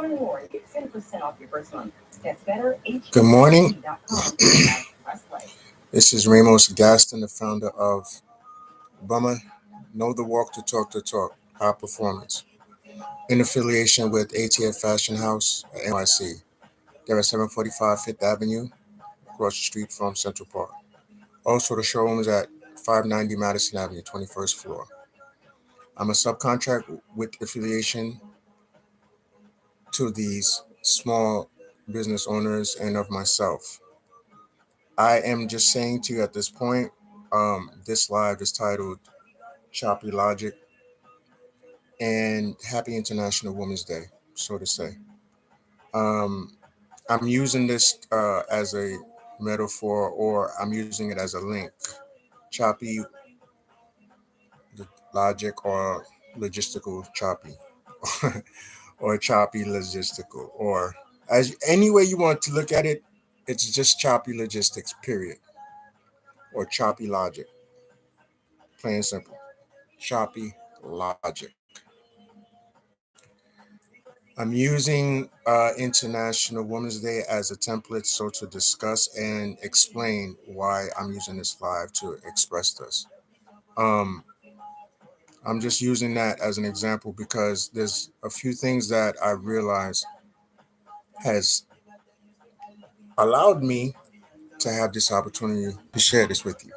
learn more. Get 10% off your first month. That's better. Good morning. This is Ramos Gaston, the founder of Bummer Know the Walk to Talk the Talk, High Performance, in affiliation with ATF Fashion House at NYC. They're at 745 Fifth Avenue, across the street from Central Park. Also, the showroom is at 590 Madison Avenue, 21st floor. I'm a subcontract with affiliation to these small business owners and of myself. I am just saying to you at this point, this live is titled Chopy Logic and Happy International Women's Day, so to say. Um, I'm using this as a metaphor, or I'm using it as a link. Choppy logic, or logistical choppy, or choppy logistical, or as any way you want to look at it, it's just choppy logistics, period, or choppy logic, plain and simple. Choppy logic. I'm using International Women's Day as a template so to discuss and explain why I'm using this live to express this. Um, I'm just using that as an example because there's a few things that I realized has allowed me to have this opportunity to share this with you.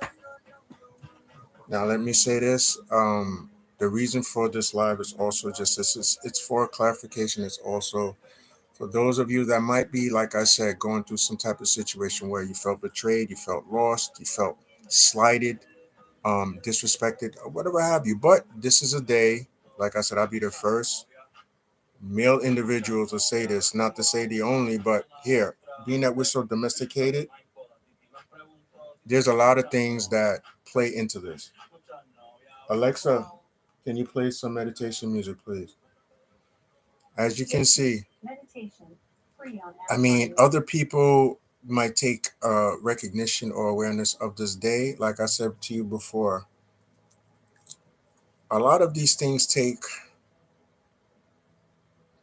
Now, let me say this. The reason for this live is also just this is it's for clarification. It's also for those of you that might be, like I said, going through some type of situation where you felt betrayed, you felt lost, you felt slighted, disrespected, or whatever have you. But this is a day, like I said, I'll be the first male individual to say this, not to say the only, but here, being that we're so domesticated, there's a lot of things that play into this. Alexa, can you play some meditation music, please? As you can see, I mean, other people might take recognition or awareness of this day. Like I said to you before, a lot of these things take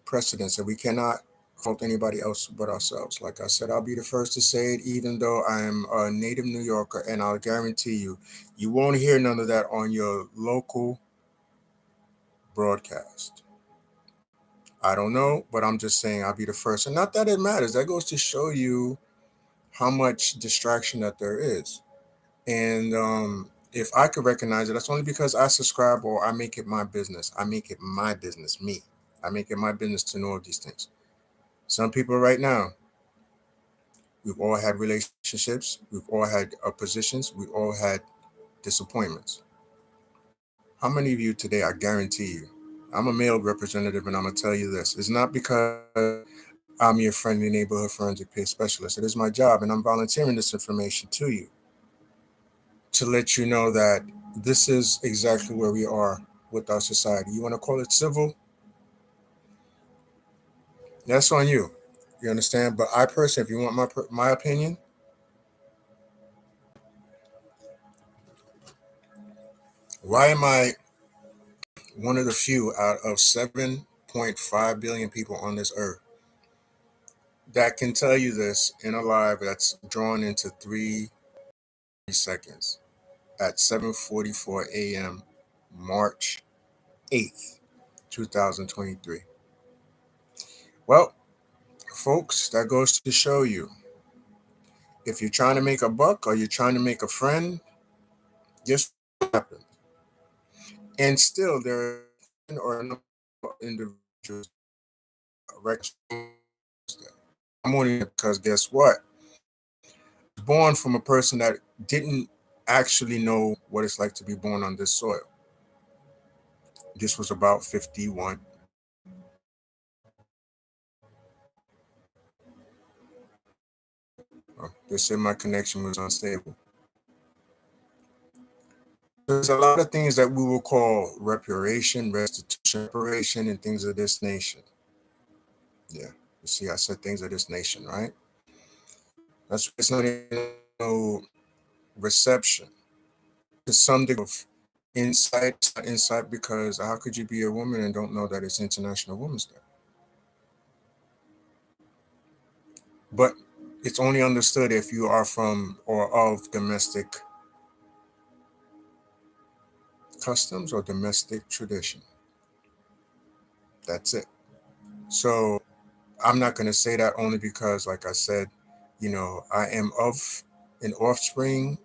precedence, and we cannot fault anybody else but ourselves. Like I said, I'll be the first to say it, even though I am a native New Yorker, and I'll guarantee you, you won't hear none of that on your local broadcast. I don't know, but I'm just saying I'll be the first. And not that it matters. That goes to show you how much distraction that there is. And if I could recognize it, that's only because I subscribe or I make it my business. I make it my business, me. I make it my business to know of these things. Some people right now, we've all had relationships, we've all had positions, we've all had disappointments. How many of you today, I guarantee you, I'm a male representative and I'm going to tell you this. It's not because I'm your friendly neighborhood forensic peer specialist. It is my job, and I'm volunteering this information to you to let you know that this is exactly where we are with our society. You want to call it civil? That's on you. You understand? But I personally, if you want my opinion, why am I one of the few out of 7.5 billion people on this earth that can tell you this in a live that's drawn into 3 seconds at 7:44 a.m. March 8th, 2023? Well, folks, that goes to show you if you're trying to make a buck or you're trying to make a friend, guess what happens? And still, there are or no individuals recognize that. I'm only because guess what? I was born from a person that didn't actually know what it's like to be born on this soil. This was about 51. They said my connection was unstable. There's a lot of things that we will call reparation, restitution, reparation, and things of this nation. Yeah, you see, I said things of this nation, right? That's it's not even no reception. There's some degree of insight, it's not insight because how could you be a woman and don't know that it's International Women's Day? but it's only understood if you are from or of domestic customs or domestic tradition. That's it. So I'm not going to say that only because, like I said, I am of an offspring,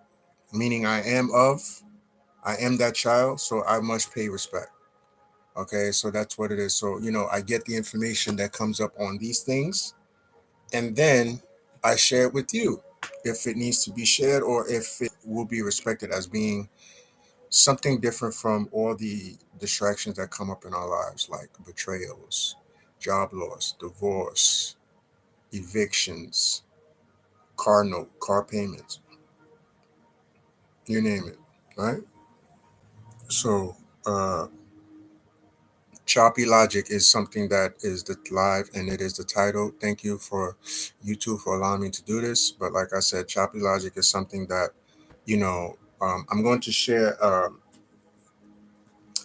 meaning I am that child, so I must pay respect. Okay, so that's what it is. So, I get the information that comes up on these things, and then I share it with you if it needs to be shared or if it will be respected as being something different from all the distractions that come up in our lives, like betrayals, job loss, divorce, evictions, car note, car payments, you name it, right? So, Choppy Logic is something that is the live and it is the title. Thank you for YouTube for allowing me to do this. But like I said, Choppy Logic is something that, I'm going to share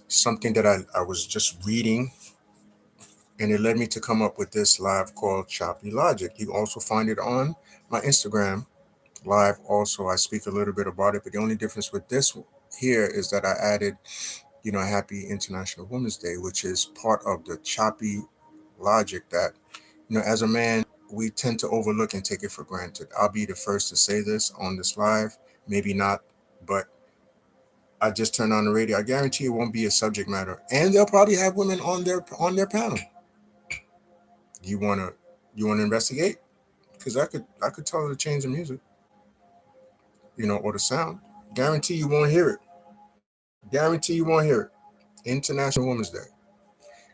something that I was just reading, and it led me to come up with this live called Choppy Logic. You also find it on my Instagram live. Also, I speak a little bit about it, but the only difference with this here is that I added, Happy International Women's Day, which is part of the Choppy Logic that, as a man, we tend to overlook and take it for granted. I'll be the first to say this on this live, maybe not, but I just turned on the radio. I guarantee it won't be a subject matter, and they'll probably have women on their panel. You wanna you wanna investigate? Because I could tell her to change the music, or the sound. Guarantee you won't hear it. Guarantee you won't hear it. International Women's Day.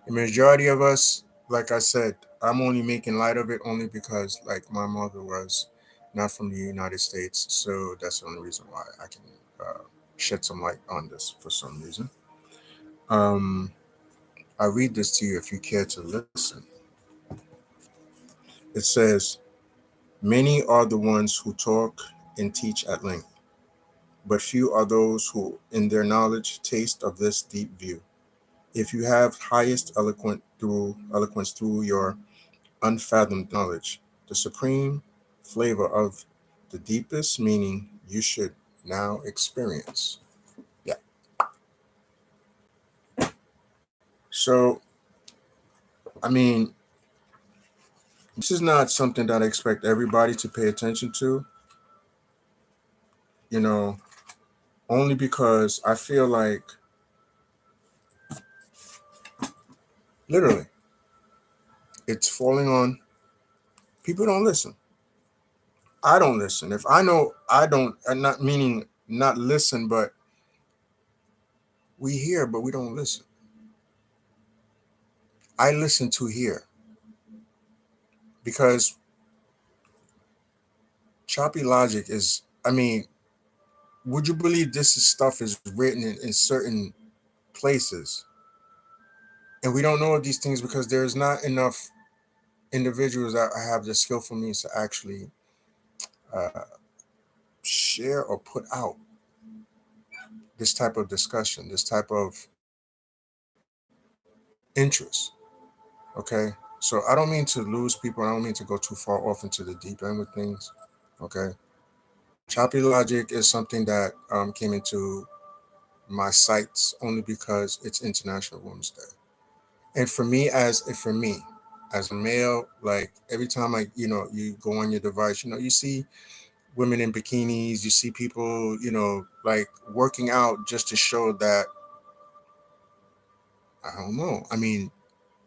The majority of us, like I said, I'm only making light of it only because, like, my mother was not from the United States, so that's the only reason why I can shed some light on this for some reason. Um, I read this to you if you care to listen. It says, "Many are the ones who talk and teach at length, but few are those who, in their knowledge, taste of this deep view. If you have highest eloquence through your unfathomed knowledge, the supreme flavor of the deepest meaning you should now experience." Yeah. So, I mean, this is not something that I expect everybody to pay attention to, you know, only because I feel like, literally, it's falling on people don't listen. I don't listen. If I know I don't, and not meaning not listen, but we hear, but we don't listen. I listen to hear because Choppy Logic is, I mean, would you believe stuff is written in certain places, and we don't know of these things because there's not enough individuals that have the skillful means to actually uh, share or put out this type of discussion, this type of interest. Okay, so I don't mean to lose people. I don't mean to go too far off into the deep end with things. Okay, Choppy Logic is something that came into my sights only because it's International Women's Day. And for me as a male, like every time you go on your device, you see women in bikinis, you see people, like working out just to show that, I don't know. I mean,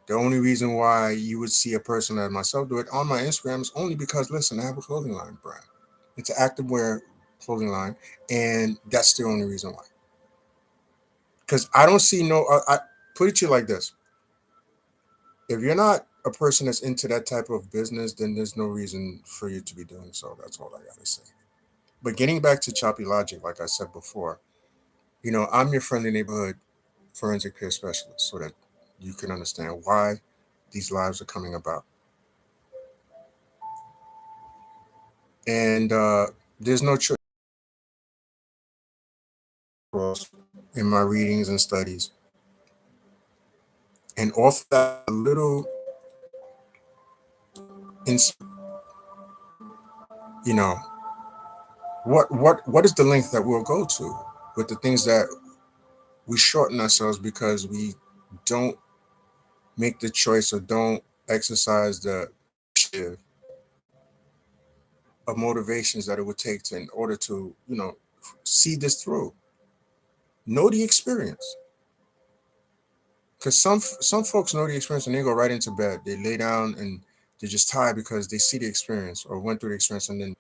the only reason why you would see a person like myself do it on my Instagram is only because, listen, I have a clothing line brand. It's an active wear clothing line, and that's the only reason why. Because I don't see no. I put it to you like this: if you're not a person that's into that type of business, then there's no reason for you to be doing so. That's all I gotta say. But getting back to Choppy Logic, like I said before, I'm your friendly neighborhood forensic peer specialist, so that you can understand why these lives are coming about. And there's no choice in my readings and studies. And off that little insight, You know, what is the length that we'll go to with the things that we shorten ourselves because we don't make the choice or don't exercise the initiative of motivations that it would take to in order to, see this through. Know the experience. Because some folks know the experience and they go right into bed. They lay down and they're just tired because they see the experience or went through the experience and then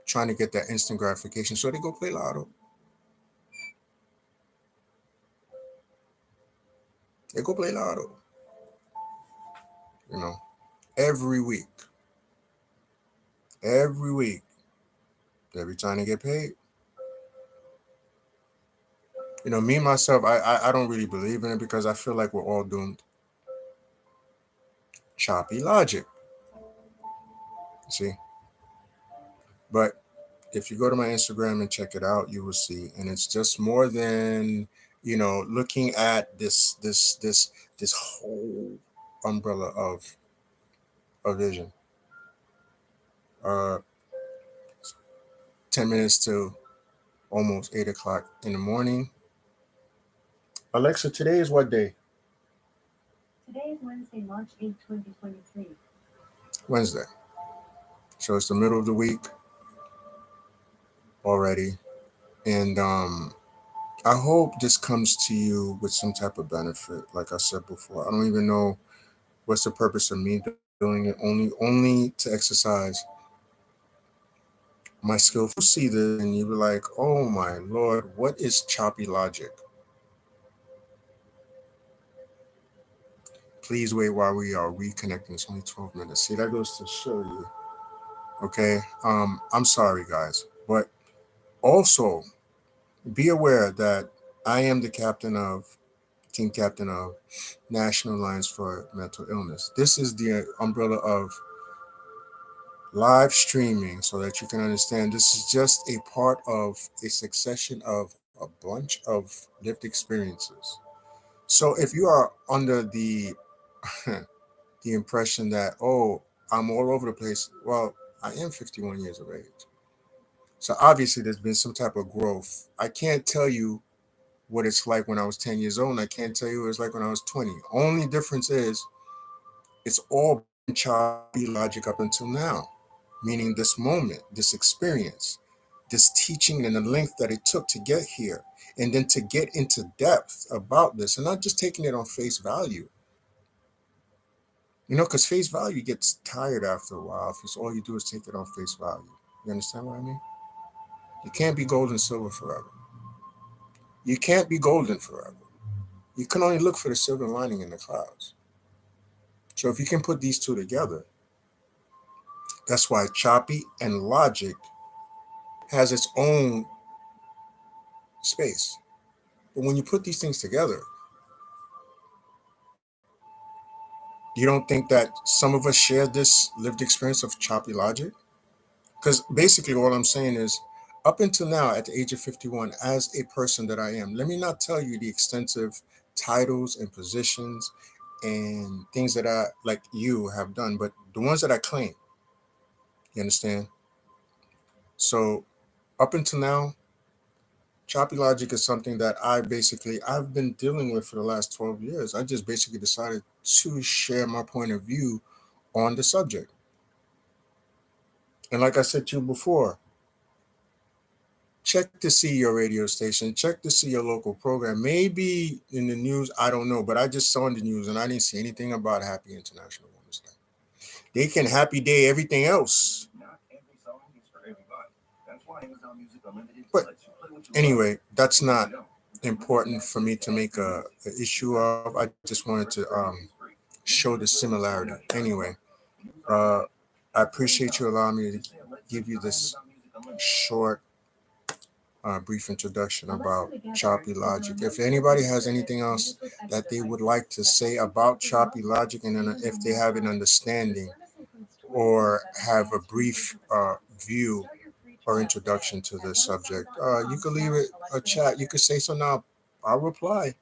trying to get that instant gratification. So they go play lotto. They go play lotto, you know, every week. Every week. Every time they get paid. Me myself, I don't really believe in it because I feel like we're all doomed. Choppy logic. See? But if you go to my Instagram and check it out, you will see. And it's just more than, looking at this whole umbrella of vision. Uh 10 minutes to almost 8 o'clock in the morning. Alexa, today is what day? Today is Wednesday, March 8th, 2023. Wednesday. So it's the middle of the week already. And I hope this comes to you with some type of benefit. Like I said before, I don't even know what's the purpose of me doing it. Only to exercise my skill. If you see this and you be like, "Oh my lord, what is choppy logic?" Please wait while we are reconnecting. It's only 12 minutes. See, that goes to show you. Okay. I'm sorry, guys, but also be aware that I am the captain of team captain of National Alliance for Mental Illness. This is the umbrella of live streaming so that you can understand this is just a part of a succession of a bunch of lived experiences. So if you are under the the impression that, oh, I'm all over the place, well, I am 51 years of age. So obviously there's been some type of growth. I can't tell you what it's like when I was 10 years old, and I can't tell you what it's like when I was 20. Only difference is it's all been choppy logic up until now, meaning this moment, this experience, this teaching, and the length that it took to get here, and then to get into depth about this, and not just taking it on face value. Because face value gets tired after a while if it's all you do is take it on face value. You understand what I mean? You can't be gold and silver forever. You can't be golden forever. You can only look for the silver lining in the clouds. So if you can put these two together, that's why choppy and logic has its own space. But when you put these things together, you don't think that some of us share this lived experience of choppy logic? Because basically, all I'm saying is, up until now, at the age of 51, as a person that I am, let me not tell you the extensive titles and positions and things that I, like you, have done, but the ones that I claim, you understand? So, up until now, choppy logic is something that I've been dealing with for the last 12 years. I just basically decided to share my point of view on the subject. And like I said to you before, check to see your radio station, check to see your local program. Maybe in the news, I don't know, but I just saw in the news and I didn't see anything about Happy International Women's Day. They can happy day everything else. Not every song is for everybody. That's why Amazon Music Unlimited But lets you play what you love. anyway, that's When not you don't. important for me to make a issue of. I just wanted to show the similarity. Anyway, uh, I appreciate you allowing me to give you this short brief introduction about choppy logic. If anybody has anything else that they would like to say about choppy logic, and then if they have an understanding or have a brief view or introduction to this subject, you could leave it a chat. You could say so now. I'll reply.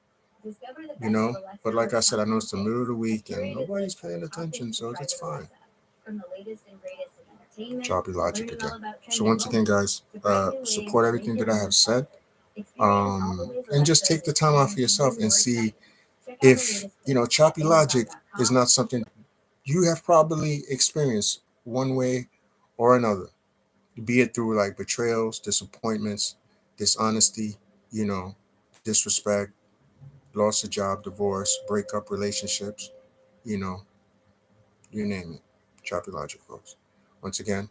But like I said, I know it's the middle of the week and nobody's paying attention, so it's fine. Choppy Logic again. So once again, guys, support everything that I have said, and just take the time out for yourself and see if Choppy Logic is not something you have probably experienced one way or another, be it through like betrayals, disappointments, dishonesty, you know, disrespect, loss of job, divorce, breakup, relationships, you know, you name it. Choppy Logic, folks. Once again,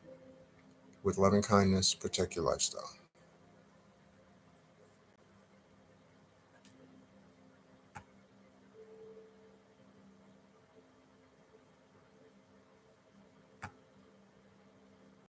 with loving kindness, protect your lifestyle.